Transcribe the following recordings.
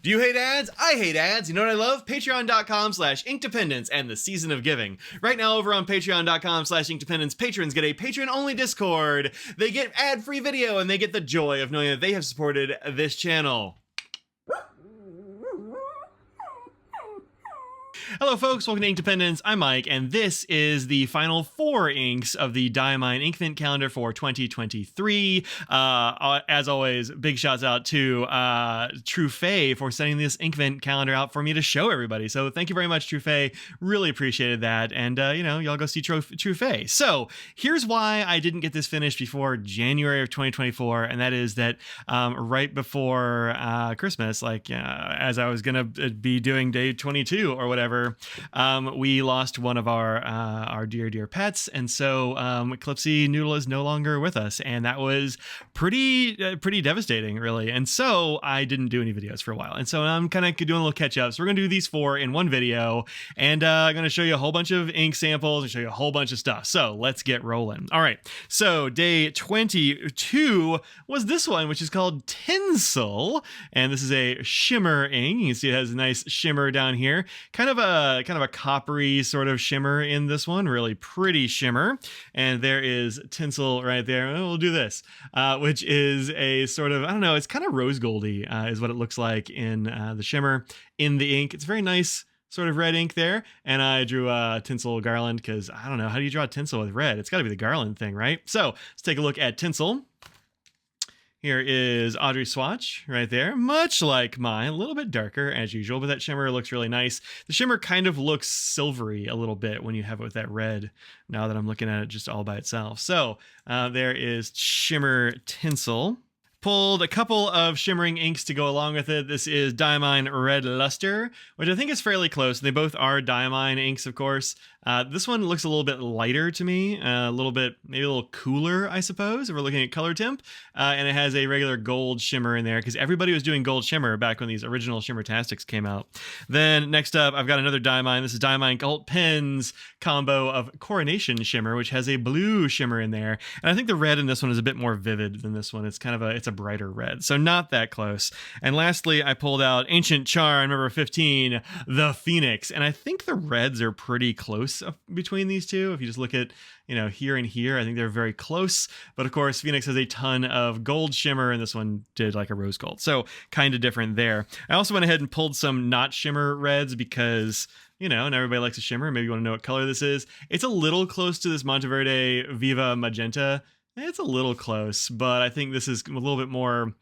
Do you hate ads? I hate ads. You know what I love? Patreon.com/Inkdependence and the Season of Giving. Right now over on Patreon.com/Inkdependence, patrons get a patron-only Discord. They get ad-free video and they get the joy of knowing that they have supported this channel. Hello folks, welcome to Inkdependence. I'm Mike, and this is the final 4 inks of the Diamine Inkvent calendar for 2023. As always, big shouts out to Truefei for sending this Inkvent calendar out for me to show everybody. So thank you very much, Truefei. Really appreciated that. And, y'all go see Truefei. So here's why I didn't get this finished before January of 2024, and that is that right before Christmas, as I was going to be doing day 22 or whatever, we lost one of our dear pets, and so Eclipsy Noodle is no longer with us, and that was pretty devastating, really. And so I didn't do any videos for a while, and so I'm kind of doing a little catch up. So we're gonna do these 4 in one video, and I'm gonna show you a whole bunch of ink samples and show you a whole bunch of stuff. So let's get rolling. All right, so day 22 was this one, which is called Tinsel, and this is a shimmer ink. You can see it has a nice shimmer down here, kind of a coppery sort of shimmer in this one, really pretty shimmer. And there is Tinsel right there. We'll do this, which is a sort of, I don't know, it's kind of rose goldy is what it looks like in the shimmer in the ink. It's very nice sort of red ink there. And I drew a tinsel garland because I don't know, how do you draw tinsel with red? It's got to be the garland thing, right? So let's take a look at Tinsel. Here is Audrey's swatch right there, much like mine, a little bit darker as usual, but that shimmer looks really nice. The shimmer kind of looks silvery a little bit when you have it with that red, now that I'm looking at it just all by itself. So there is Shimmer Tinsel. Pulled a couple of shimmering inks to go along with it. This is Diamine Red Luster, which I think is fairly close. They both are Diamine inks, of course. This one looks a little bit lighter to me, a little bit, maybe a little cooler, I suppose, if we're looking at color temp. And it has a regular gold shimmer in there because everybody was doing gold shimmer back when these original Shimmertastics came out. Then next up, I've got another Diamine. This is Diamine Cult Pens combo of Coronation Shimmer, which has a blue shimmer in there. And I think the red in this one is a bit more vivid than this one. It's kind of it's a brighter red, so not that close. And lastly, I pulled out Ancient Charm number 15, the Phoenix, and I think the reds are pretty close between these two. If you just look at, here and here, I think they're very close. But of course, Phoenix has a ton of gold shimmer, and this one did like a rose gold, so kind of different there. I also went ahead and pulled some not shimmer reds because and everybody likes a shimmer. Maybe you want to know what color this is. It's a little close to this Monteverde Viva Magenta. It's a little close, but I think this is a little bit more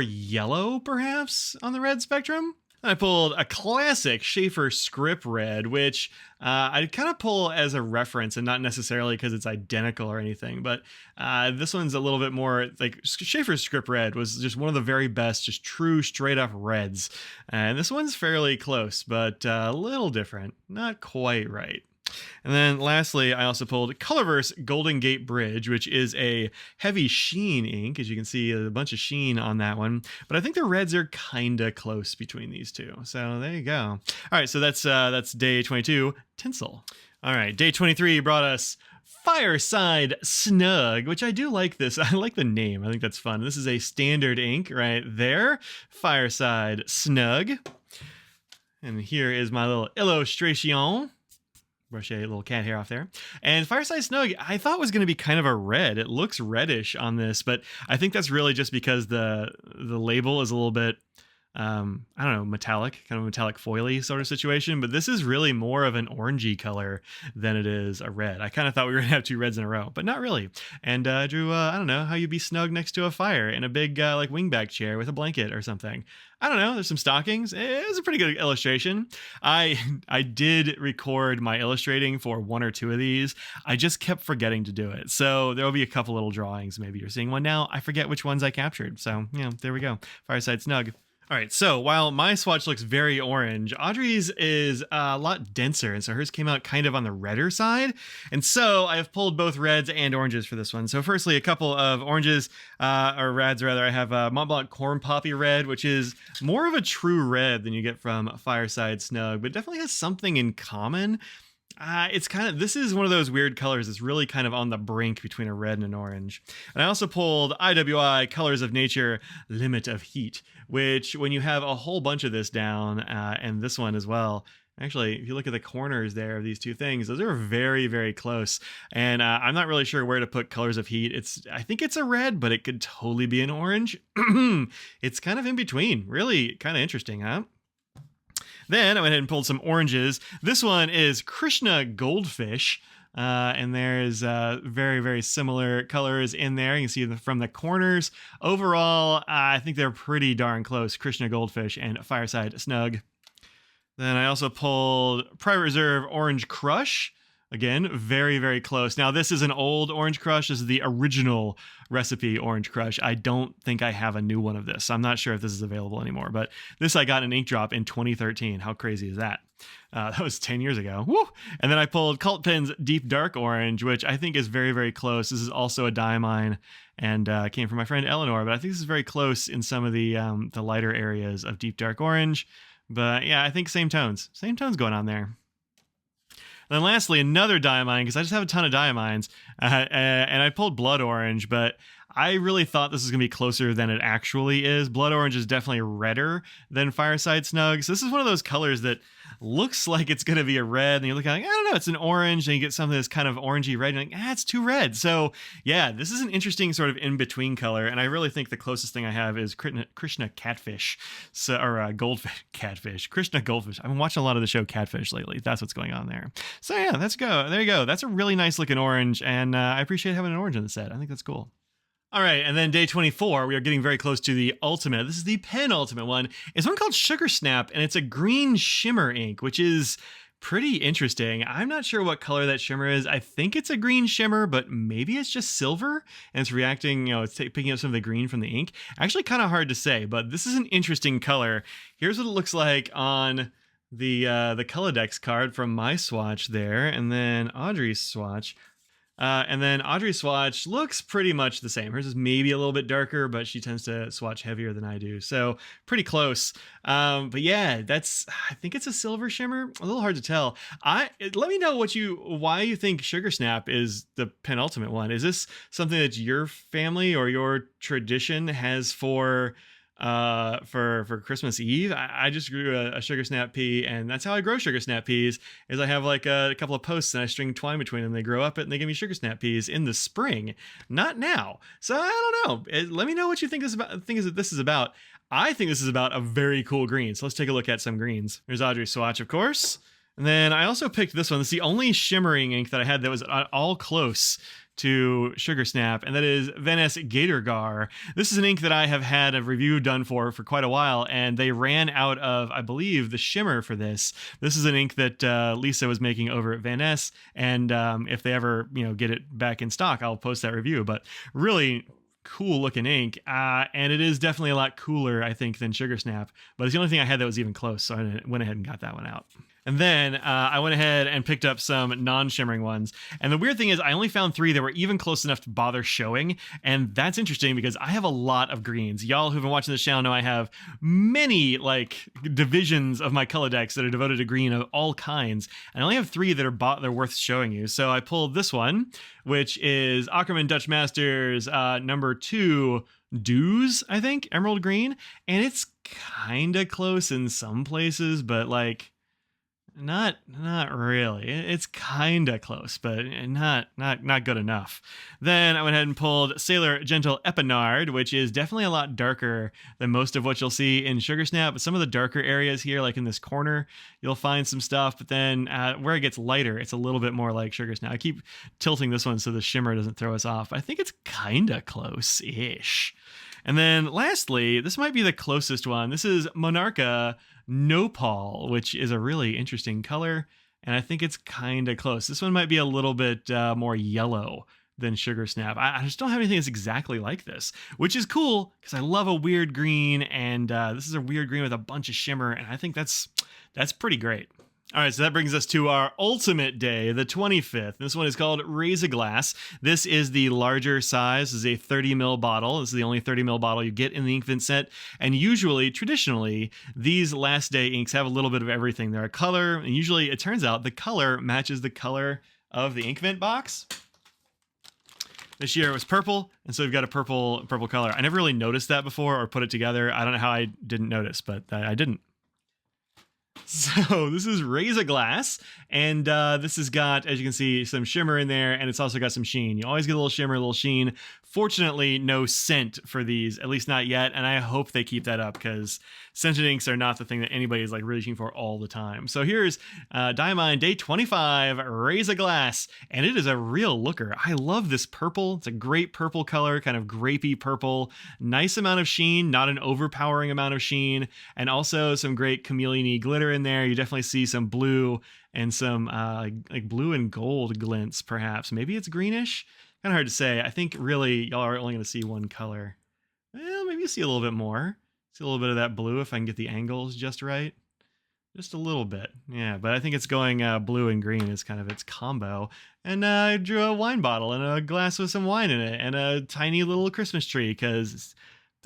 yellow, perhaps, on the red spectrum. I pulled a classic Sheaffer Script Red, which I kind of pull as a reference and not necessarily because it's identical or anything, but this one's a little bit more like Sheaffer Script Red was just one of the very best, just true straight up reds. And this one's fairly close, but a little different, not quite right. And then lastly, I also pulled Colorverse Golden Gate Bridge, which is a heavy sheen ink. As you can see, a bunch of sheen on that one. But I think the reds are kind of close between these two. So there you go. All right, so that's day 22, Tinsel. All right, day 23 brought us Fireside Snug, which I do like this. I like the name. I think that's fun. This is a standard ink right there. Fireside Snug. And here is my little illustration. Brush a little cat hair off there. And Fireside Snug, I thought was going to be kind of a red. It looks reddish on this, but I think that's really just because the label is a little bit, I don't know, metallic, kind of metallic foily sort of situation. But this is really more of an orangey color than it is a red. I kind of thought we were going to have 2 reds in a row, but not really. And I drew, I don't know, how you'd be snug next to a fire in a big like wingback chair with a blanket or something. I don't know, there's some stockings. It was a pretty good illustration. I did record my illustrating for 1 or 2 of these. I just kept forgetting to do it. So there will be a couple little drawings. Maybe you're seeing one now. I forget which ones I captured. So, there we go. Fireside Snug. All right, so while my swatch looks very orange, Audrey's is a lot denser, and so hers came out kind of on the redder side. And so I have pulled both reds and oranges for this one. So firstly, a couple of oranges, or reds rather. I have Mont Blanc Corn Poppy Red, which is more of a true red than you get from Fireside Snug, but definitely has something in common. It's kind of, this is one of those weird colors that's really kind of on the brink between a red and an orange. And I also pulled IWI Colors of Nature Limit of Heat, which when you have a whole bunch of this down, and this one as well, actually, if you look at the corners there of these two things, those are very, very close. And I'm not really sure where to put Colors of Heat. I think it's a red, but it could totally be an orange. It's kind of in between. Really kind of interesting, huh? Then I went ahead and pulled some oranges. This one is Krishna Goldfish. And there's very, very similar colors in there. You can see from the corners. Overall, I think they're pretty darn close. Krishna Goldfish and Fireside Snug. Then I also pulled Private Reserve Orange Crush. Again, very, very close. Now, this is an old Orange Crush. This is the original recipe Orange Crush. I don't think I have a new one of this. I'm not sure if this is available anymore, but this I got in Ink Drop in 2013. How crazy is that? That was 10 years ago. Woo! And then I pulled Cult Pen's Deep Dark Orange, which I think is very, very close. This is also a Diamine and came from my friend Eleanor, but I think this is very close in some of the lighter areas of Deep Dark Orange. But yeah, I think same tones going on there. And then lastly, another Diamine, because I just have a ton of Diamines, and I pulled Blood Orange, but I really thought this was going to be closer than it actually is. Blood Orange is definitely redder than Fireside Snug. So this is one of those colors that looks like it's going to be a red, and you're looking like, I don't know, it's an orange, and you get something that's kind of orangey red, and you're like, it's too red. So yeah, this is an interesting sort of in-between color, and I really think the closest thing I have is Krishna Catfish, or Goldfish Catfish. Krishna Goldfish. I've been watching a lot of the show Catfish lately. That's what's going on there. So yeah, let's go. There you go. That's a really nice looking orange, and I appreciate having an orange in the set. I think that's cool. All right, and then day 24, we are getting very close to the ultimate. This is the penultimate one. It's one called Sugar Snap, and it's a green shimmer ink, which is pretty interesting. I'm not sure what color that shimmer is. I think it's a green shimmer, but maybe it's just silver, and it's reacting, it's picking up some of the green from the ink. Actually, kind of hard to say, but this is an interesting color. Here's what it looks like on the Colodex card from my swatch there, and then Audrey's swatch. And then Audrey's swatch looks pretty much the same. Hers is maybe a little bit darker, but she tends to swatch heavier than I do. So pretty close. But yeah, I think it's a silver shimmer. A little hard to tell. Let me know why you think Sugar Snap is the penultimate one. Is this something that your family or your tradition has for Christmas Eve? I just grew a Sugar Snap pea, and that's how I grow Sugar Snap peas, is I have like a couple of posts and I string twine between them. They grow up and they give me Sugar Snap peas in the spring, not now. So I don't know. Let me know what you think this is about. I think this is about a very cool green. So let's take a look at some greens. Here's Audrey's swatch, of course. And then I also picked this one. It's the only shimmering ink that I had that was all close to Sugar Snap, and that is Venice Gatorgar. This is an ink that I have had a review done for quite a while, and they ran out of, I believe, the shimmer for this. This is an ink that Lisa was making over at Venice, and if they ever get it back in stock, I'll post that review. But really cool looking ink, and it is definitely a lot cooler, I think, than Sugar Snap, but it's the only thing I had that was even close, so I went ahead and got that one out. And then I went ahead and picked up some non-shimmering ones. And the weird thing is I only found 3 that were even close enough to bother showing. And that's interesting because I have a lot of greens. Y'all who've been watching this channel know I have many divisions of my Colodex that are devoted to green of all kinds. And I only have 3 that are worth showing you. So I pulled this one, which is Ackerman Dutch Masters number 2 Dews, I think, Emerald Green. And it's kind of close in some places, but not really. It's kind of close, but not good enough. Then I went ahead and pulled Sailor Gentle Epinard, which is definitely a lot darker than most of what you'll see in Sugar Snap. But some of the darker areas here, like in this corner, you'll find some stuff. But then where it gets lighter, it's a little bit more like Sugar Snap. I keep tilting this one so the shimmer doesn't throw us off. But I think it's kind of close-ish. And then lastly, this might be the closest one. This is Monarcha Nopal, which is a really interesting color, and I think it's kind of close. This one might be a little bit more yellow than Sugar Snap. I just don't have anything that's exactly like this, which is cool because I love a weird green, and this is a weird green with a bunch of shimmer, and I think that's pretty great. All right, so that brings us to our ultimate day, the 25th. This one is called Raise a Glass. This is the larger size. This is a 30 ml bottle. This is the only 30 ml bottle you get in the Inkvent set. And usually, traditionally, these last day inks have a little bit of everything. They're a color, and usually it turns out the color matches the color of the Inkvent box. This year it was purple, and so we've got a purple color. I never really noticed that before or put it together. I don't know how I didn't notice, but I didn't. So this is Raise a Glass, and this has got, as you can see, some shimmer in there, and it's also got some sheen. You always get a little shimmer, a little sheen. Fortunately, no scent for these, at least not yet, and I hope they keep that up, because scented inks are not the thing that anybody is like reaching for all the time. So here's Diamine Day 25, Raise a Glass, and it is a real looker. I love this purple. It's a great purple color, kind of grapey purple. Nice amount of sheen, not an overpowering amount of sheen, and also some great chameleon-y glitter in there. You definitely see some blue and some like blue and gold glints, perhaps. Maybe it's greenish. Kind of hard to say. I think really y'all are only going to see one color. Well, maybe you see a little bit more. See a little bit of that blue if I can get the angles just right. Just a little bit. Yeah, but I think it's going blue and green is kind of its combo. And I drew a wine bottle and a glass with some wine in it and a tiny little Christmas tree because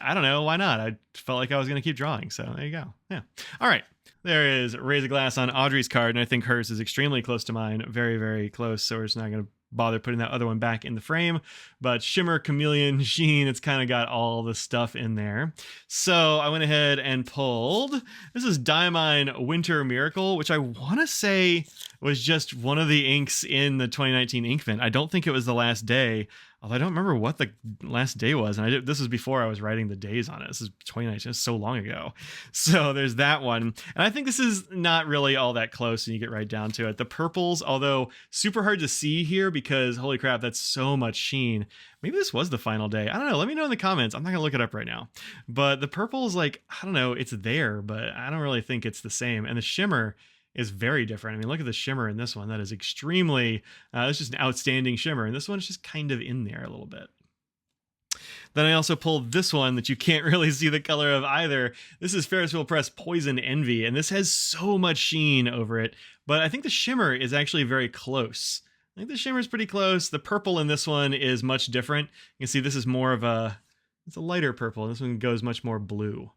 I don't know, why not? I felt like I was going to keep drawing. So there you go. Yeah. All right. There is Raise a Glass on Audrey's card, and I think hers is extremely close to mine. Very, very close. So we're just not going to bother putting that other one back in the frame. But shimmer, chameleon, sheen, it's kind of got all the stuff in there. So I went ahead and pulled, this is Diamine Winter Miracle, which I want to say was just one of the inks in the 2019 Inkvent. I don't think it was the last day, although I don't remember what the last day was. And this was before I was writing the days on it. This is 2019, it's so long ago. So there's that one. And I think this is not really all that close when you get right down to it. The purples, although super hard to see here because holy crap, that's so much sheen. Maybe this was the final day. I don't know. Let me know in the comments. I'm not going to look it up right now. But the purple is like, I don't know, it's there, but I don't really think it's the same. And the shimmer is very different. I mean, look at the shimmer in this one. That is extremely, it's just an outstanding shimmer. And this one's just kind of in there a little bit. Then I also pulled this one that you can't really see the color of either. This is Ferris Wheel Press Poison Envy, and this has so much sheen over it. But I think the shimmer is actually very close. I think the shimmer is pretty close. The purple in this one is much different. You can see this is more of it's a lighter purple. This one goes much more blue.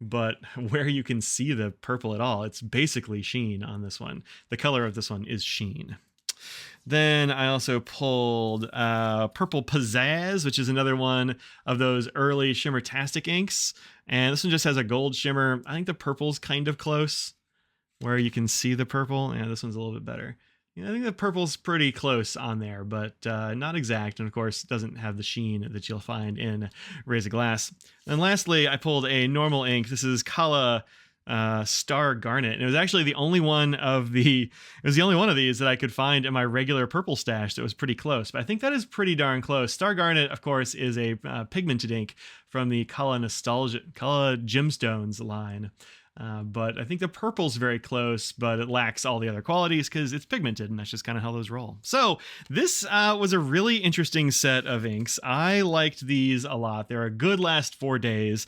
But where you can see the purple at all, it's basically sheen on this one. The color of this one is sheen. Then I also pulled Purple Pizzazz, which is another one of those early Shimmertastic inks. And this one just has a gold shimmer. I think the purple's kind of close where you can see the purple. Yeah, this one's a little bit better. Yeah, I think the purple's pretty close on there, but not exact. And of course, doesn't have the sheen that you'll find in Raise a Glass. And lastly, I pulled a normal ink. This is Kala Star Garnet. And it was actually the only one of these that I could find in my regular purple stash that was pretty close. But I think that is pretty darn close. Star Garnet, of course, is a pigmented ink from the Kala Gemstones line. But I think the purple's very close, but it lacks all the other qualities because it's pigmented, and that's just kind of how those roll. So this was a really interesting set of inks. I liked these a lot. They're a good last 4 days.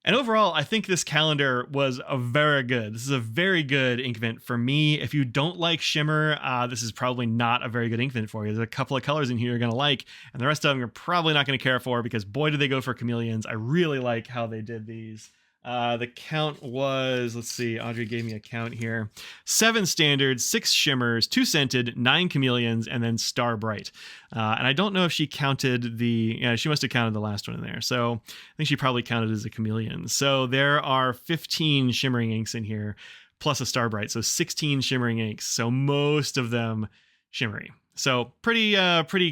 And overall, I think this calendar was a very good. This is a very good Inkvent for me. If you don't like shimmer, this is probably not a very good Inkvent for you. There's a couple of colors in here you're going to like, and the rest of them you're probably not going to care for because boy, did they go for chameleons. I really like how they did these. The count was, let's see, Audrey gave me a count here. 7 standard, 6 shimmers, 2 scented, 9 chameleons, and then Star Bright. And I don't know if she counted she must have counted the last one in there. So I think she probably counted as a chameleon. So there are 15 shimmering inks in here, plus a Star Bright. So 16 shimmering inks. So most of them shimmery. So pretty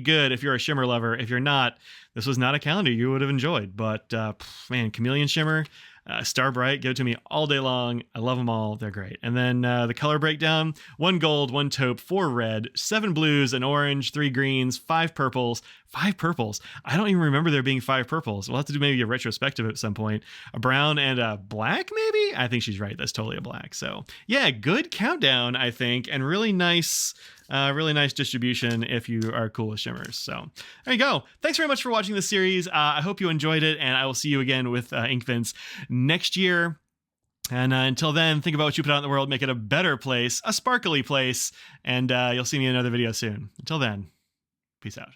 good if you're a shimmer lover. If you're not, this was not a calendar you would have enjoyed. But man, chameleon shimmer, Star Bright, give it to me all day long. I love them all. They're great. And then the color breakdown, 1 gold, 1 taupe, 4 red, 7 blues, an orange, 3 greens, 5 purples. 5 purples. I don't even remember there being 5 purples. We'll have to do maybe a retrospective at some point. A brown and a black, maybe? I think she's right. That's totally a black. So yeah, good countdown, I think, and really nice distribution if you are cool with shimmers. So there you go. Thanks very much for watching this series. I hope you enjoyed it, and I will see you again with Inkvents next year. And until then, think about what you put out in the world, make it a better place, a sparkly place, and you'll see me in another video soon. Until then, peace out.